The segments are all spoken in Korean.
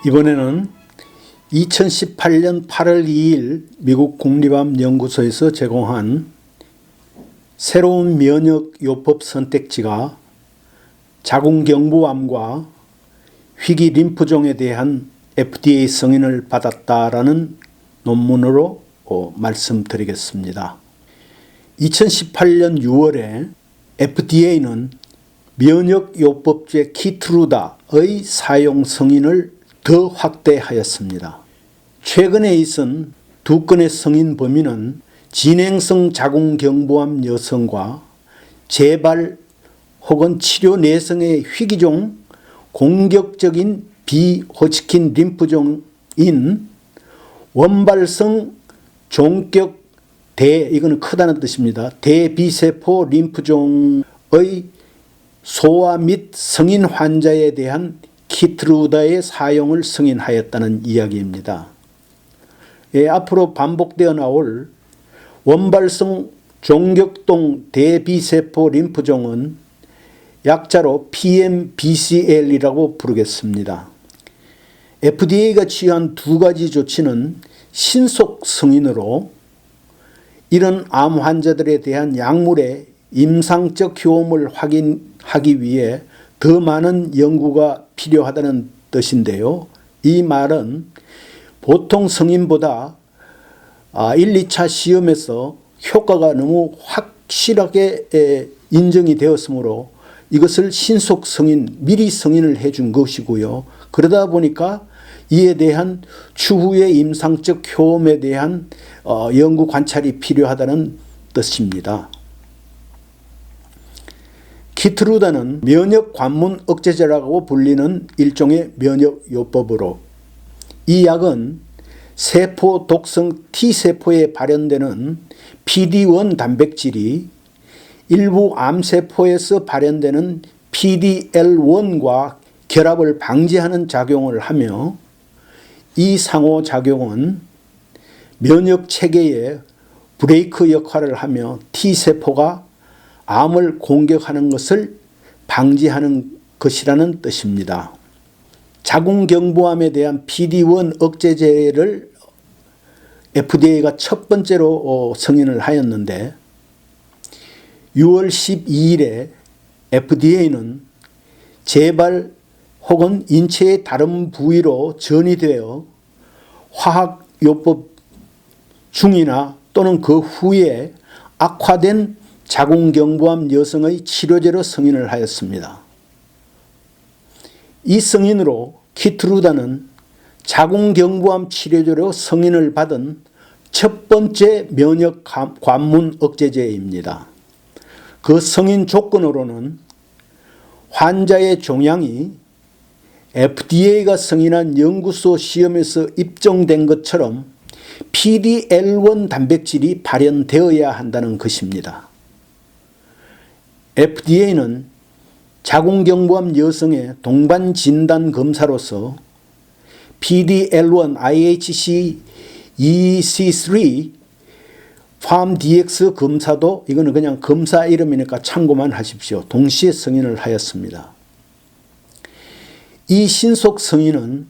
이번에는 2018년 8월 2일 미국 국립암연구소에서 제공한 새로운 면역요법 선택지가 자궁경부암과 희귀 림프종에 대한 FDA 승인을 받았다라는 논문으로 말씀드리겠습니다. 2018년 6월에 FDA는 면역요법제 키트루다의 사용 승인을 더 확대하였습니다. 최근에 있은 두 건의 승인 범위는 진행성 자궁경부암 여성과 재발 혹은 치료 내성의 희귀종 공격적인 비호치킨 림프종인 원발성 종격 이거는 크다는 뜻입니다. 대비세포 림프종의 소아 및 성인 환자에 대한 키트루다의 사용을 승인하였다는 이야기입니다. 앞으로 반복되어 나올 원발성 종격동 대비세포 림프종은 약자로 PMBCL이라고 부르겠습니다. FDA가 취한 두 가지 조치는 신속 승인으로 이런 암 환자들에 대한 약물의 임상적 효험을 확인하기 위해 더 많은 연구가 필요하다는 뜻인데요. 이 말은 보통 승인보다 1, 2차 시험에서 효과가 너무 확실하게 인정이 되었으므로 이것을 신속 승인, 미리 승인을 해준 것이고요. 그러다 보니까 이에 대한 추후의 임상적 효험에 대한 연구 관찰이 필요하다는 뜻입니다. 키트루다는 면역 관문 억제제라고 불리는 일종의 면역요법으로 이 약은 세포 독성 T세포에 발현되는 PD-1 단백질이 일부 암세포에서 발현되는 PD-L1과 결합을 방지하는 작용을 하며 이 상호작용은 면역체계의 브레이크 역할을 하며 T세포가 암을 공격하는 것을 방지하는 것이라는 뜻입니다. 자궁경부암에 대한 PD-1 억제제를 FDA가 첫 번째로 승인을 하였는데 6월 12일에 FDA는 재발 혹은 인체의 다른 부위로 전이되어 화학요법 중이나 또는 그 후에 악화된 자궁경부암 여성의 치료제로 승인을 하였습니다. 이 승인으로 키트루다는 자궁경부암 치료제로 승인을 받은 첫 번째 면역 관문 억제제입니다. 그 승인 조건으로는 환자의 종양이 FDA가 승인한 연구소 시험에서 입증된 것처럼 PD-L1 단백질이 발현되어야 한다는 것입니다. FDA는 자궁경부암 여성의 동반 진단 검사로서 PD-L1 IHC EC3 PharmDx 검사도 이거는 그냥 검사 이름이니까 참고만 하십시오. 동시에 승인을 하였습니다. 이 신속 승인은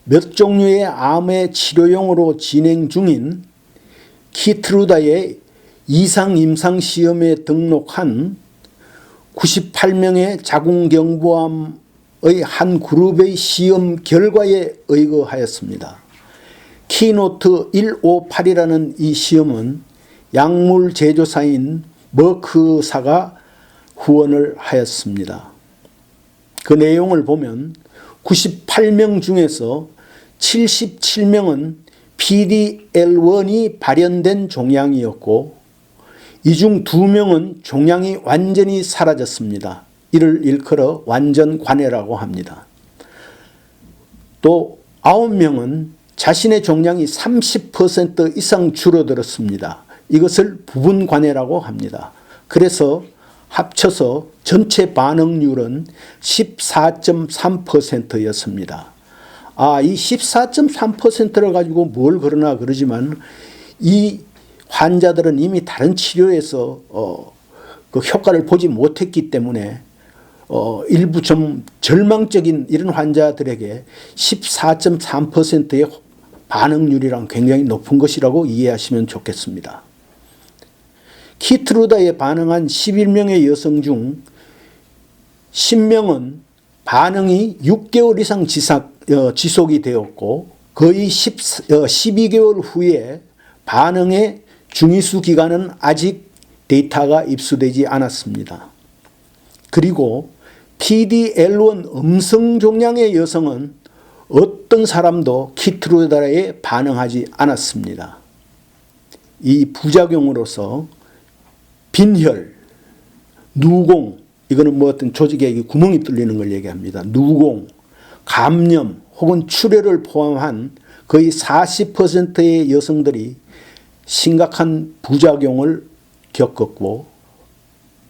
몇 종류의 암의 치료용으로 진행 중인 키트루다의 이상 임상 시험에 등록한 98명의 자궁경부암의 한 그룹의 시험 결과에 의거하였습니다. 키노트 158이라는 이 시험은 약물 제조사인 머크사가 후원을 하였습니다. 그 내용을 보면 98명 중에서 77명은 PD-L1이 발현된 종양이었고 이 중 2명은 종양이 완전히 사라졌습니다. 이를 일컬어 완전 관해라고 합니다. 또 9명은 자신의 종양이 30% 이상 줄어들었습니다. 이것을 부분 관해라고 합니다. 그래서 합쳐서 전체 반응률은 14.3%였습니다. 이 14.3%를 가지고 뭘 그러나 그러지만 이 환자들은 이미 다른 치료에서 그 효과를 보지 못했기 때문에 일부 좀 절망적인 이런 환자들에게 14.3%의 반응률이랑 굉장히 높은 것이라고 이해하시면 좋겠습니다. 키트루다에 반응한 11명의 여성 중 10명은 반응이 6개월 이상 지속이 되었고 거의 12개월 후에 반응의 중위수 기간은 아직 데이터가 입수되지 않았습니다. 그리고 PD-L1 음성 종양의 여성은 어떤 사람도 키트루다에 반응하지 않았습니다. 이 부작용으로서 빈혈, 누공, 이거는 뭐 어떤 조직에 구멍이 뚫리는 걸 얘기합니다. 누공, 감염 혹은 출혈을 포함한 거의 40%의 여성들이 심각한 부작용을 겪었고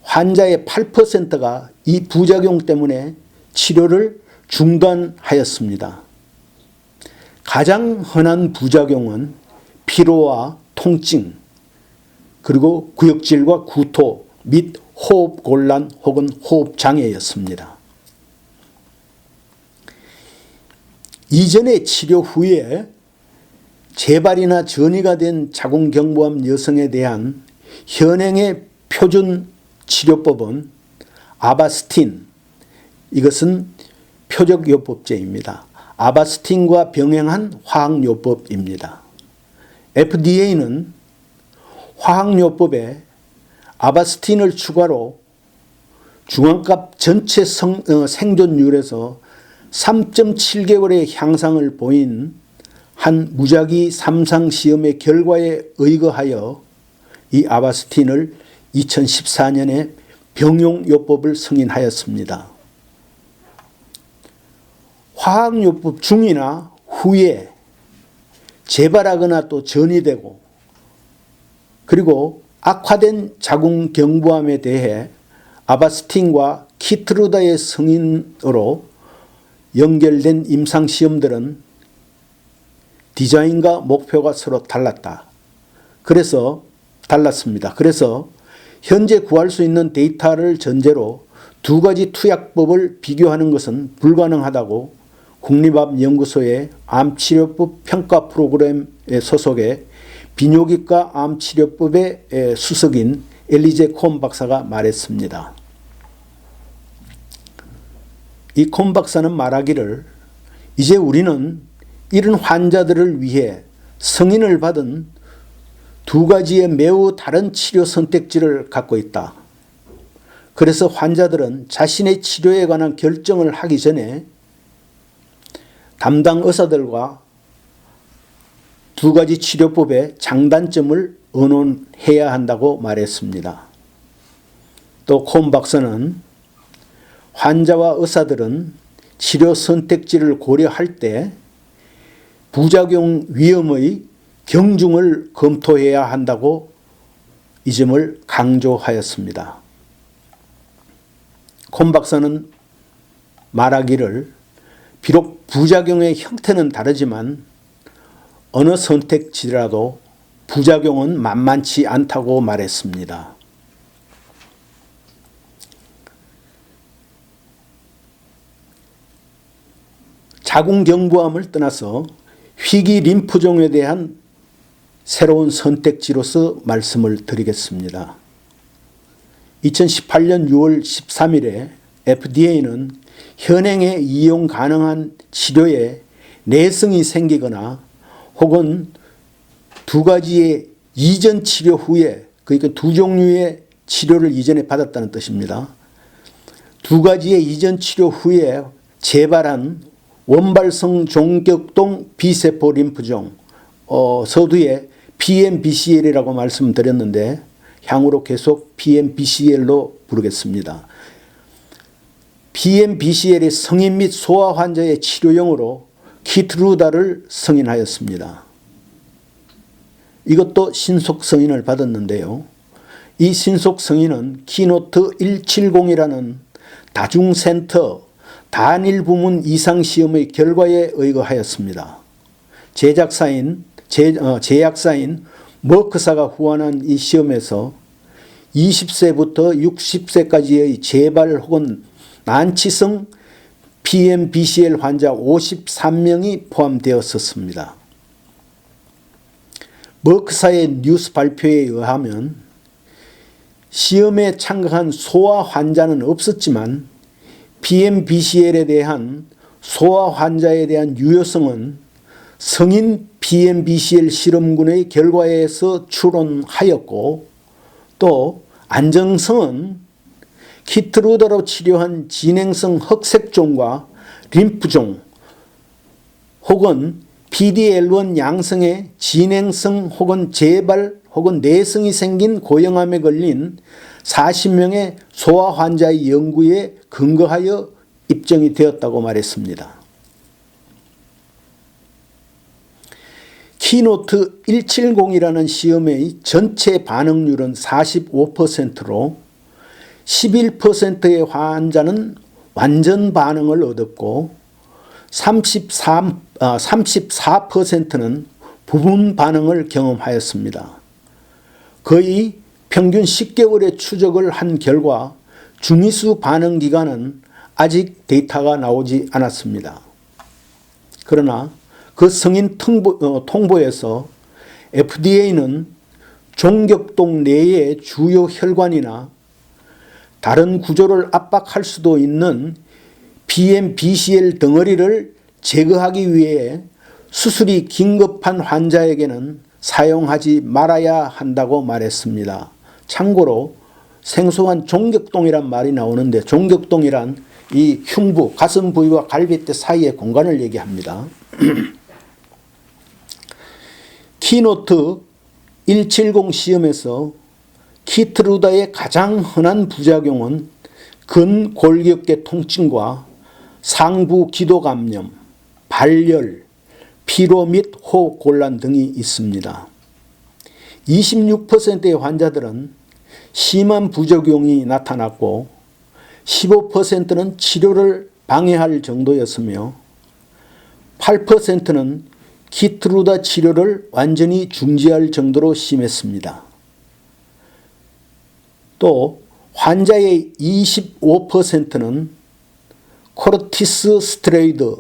환자의 8%가 이 부작용 때문에 치료를 중단하였습니다. 가장 흔한 부작용은 피로와 통증, 그리고 구역질과 구토 및 호흡곤란 혹은 호흡장애였습니다. 이전의 치료 후에 재발이나 전이가 된 자궁경부암 여성에 대한 현행의 표준 치료법은 아바스틴, 이것은 표적요법제입니다. 아바스틴과 병행한 화학요법입니다. FDA는 화학요법에 아바스틴을 추가로 중환갑 전체 생존율에서 3.7개월의 향상을 보인 한 무작위 3상 시험의 결과에 의거하여 이 아바스틴을 2014년에 병용요법을 승인하였습니다. 화학요법 중이나 후에 재발하거나 또 전이되고 그리고 악화된 자궁경부암에 대해 아바스틴과 키트루다의 승인으로 연결된 임상시험들은 디자인과 목표가 서로 달랐습니다. 그래서 현재 구할 수 있는 데이터를 전제로 두 가지 투약법을 비교하는 것은 불가능하다고 국립암연구소의 암치료법 평가 프로그램 소속의 비뇨기과 암치료법의 수석인 엘리제 콤 박사가 말했습니다. 이 콤 박사는 말하기를 이제 우리는 이런 환자들을 위해 승인을 받은 두 가지의 매우 다른 치료 선택지를 갖고 있다. 그래서 환자들은 자신의 치료에 관한 결정을 하기 전에 담당 의사들과 두 가지 치료법의 장단점을 의논해야 한다고 말했습니다. 또 콤 박사는 환자와 의사들은 치료 선택지를 고려할 때 부작용 위험의 경중을 검토해야 한다고 이 점을 강조하였습니다. 콤 박사는 말하기를 비록 부작용의 형태는 다르지만 어느 선택지라도 부작용은 만만치 않다고 말했습니다. 자궁경부암을 떠나서 희귀 림프종에 대한 새로운 선택지로서 말씀을 드리겠습니다. 2018년 6월 13일에 FDA는 현행에 이용 가능한 치료에 내성이 생기거나 혹은 두 가지의 이전 치료 후에, 그러니까 두 종류의 치료를 이전에 받았다는 뜻입니다. 두 가지의 이전 치료 후에 재발한 원발성 종격동 비세포 림프종, 서두에 PNBCL이라고 말씀드렸는데 향후로 계속 PNBCL로 부르겠습니다. PNBCL의 성인 및 소아 환자의 치료용으로 키트루다를 승인하였습니다. 이것도 신속 승인을 받았는데요. 이 신속 승인은 키노트 170이라는 다중센터 단일 부문 이상시험의 결과에 의거하였습니다. 제약사인 머크사가 후원한 이 시험에서 20세부터 60세까지의 재발 혹은 난치성 PMBCL 환자 53명이 포함되었었습니다. 머크사의 뉴스 발표에 의하면 시험에 참가한 소아 환자는 없었지만 PMBCL에 대한 소아 환자에 대한 유효성은 성인 PMBCL 실험군의 결과에서 추론하였고, 또 안정성은 키트루다로 치료한 진행성 흑색종과 림프종 혹은 PDL1 양성의 진행성 혹은 재발 혹은 내성이 생긴 고형암에 걸린 40명의 소아 환자의 연구에 근거하여 입증이 되었다고 말했습니다. 키노트 170이라는 시험의 전체 반응률은 45%로 11%의 환자는 완전 반응을 얻었고 34%는 부분 반응을 경험하였습니다. 거의 평균 10개월의 추적을 한 결과 중위수 반응 기간은 아직 데이터가 나오지 않았습니다. 그러나 그 성인 통보에서 FDA는 종격동 내의 주요 혈관이나 다른 구조를 압박할 수도 있는 PMBCL 덩어리를 제거하기 위해 수술이 긴급한 환자에게는 사용하지 말아야 한다고 말했습니다. 참고로 생소한 종격동이란 말이 나오는데, 종격동이란 이 흉부, 가슴 부위와 갈비뼈 사이의 공간을 얘기합니다. 키노트 170 시험에서 키트루다의 가장 흔한 부작용은 근골격계 통증과 상부 기도 감염, 발열, 피로 및 호흡 곤란 등이 있습니다. 26%의 환자들은 심한 부작용이 나타났고 15%는 치료를 방해할 정도였으며 8%는 키트루다 치료를 완전히 중지할 정도로 심했습니다. 또 환자의 25%는 코르티스 스테로이드,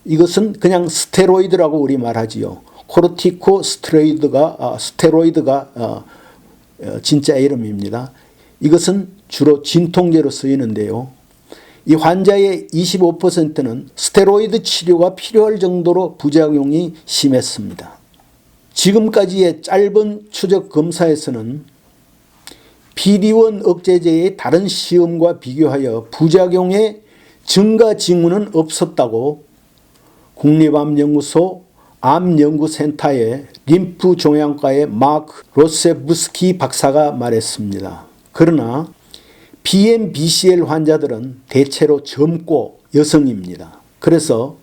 이것은 그냥 스테로이드라고 우리 말하지요. 코르티코 스테로이드가 진짜 이름입니다. 이것은 주로 진통제로 쓰이는데요. 이 환자의 25%는 스테로이드 치료가 필요할 정도로 부작용이 심했습니다. 지금까지의 짧은 추적 검사에서는 PD-1 억제제의 다른 시험과 비교하여 부작용의 증가 징후는 없었다고 국립암연구소 암연구센터의 림프종양과의 마크 로세브스키 박사가 말했습니다. 그러나 PMBCL 환자들은 대체로 젊고 여성입니다. 그래서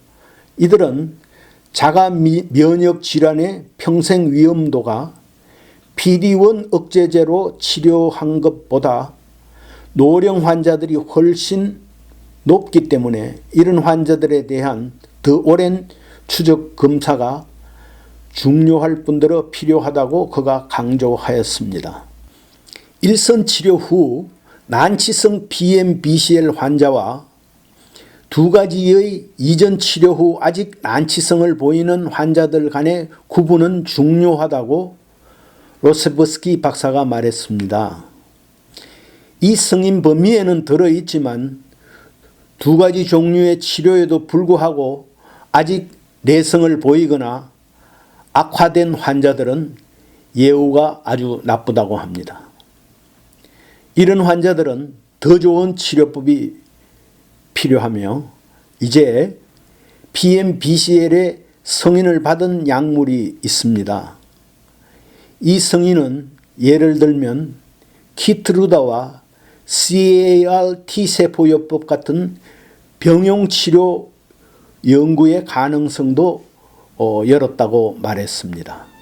이들은 자가 면역 질환의 평생 위험도가 PD-1 억제제로 치료한 것보다 노령 환자들이 훨씬 높기 때문에 이런 환자들에 대한 더 오랜 추적 검사가 중요할 뿐더러 필요하다고 그가 강조하였습니다. 일선 치료 후 난치성 PMBCL 환자와 두 가지의 이전 치료 후 아직 난치성을 보이는 환자들 간의 구분은 중요하다고 로세브스키 박사가 말했습니다. 이 승인 범위에는 들어있지만 두 가지 종류의 치료에도 불구하고 아직 내성을 보이거나 악화된 환자들은 예후가 아주 나쁘다고 합니다. 이런 환자들은 더 좋은 치료법이 필요하며 이제 PMBCL의 승인을 받은 약물이 있습니다. 이 승인은 예를 들면 키트루다와 CAR T세포요법 같은 병용치료 연구의 가능성도 열었다고 말했습니다.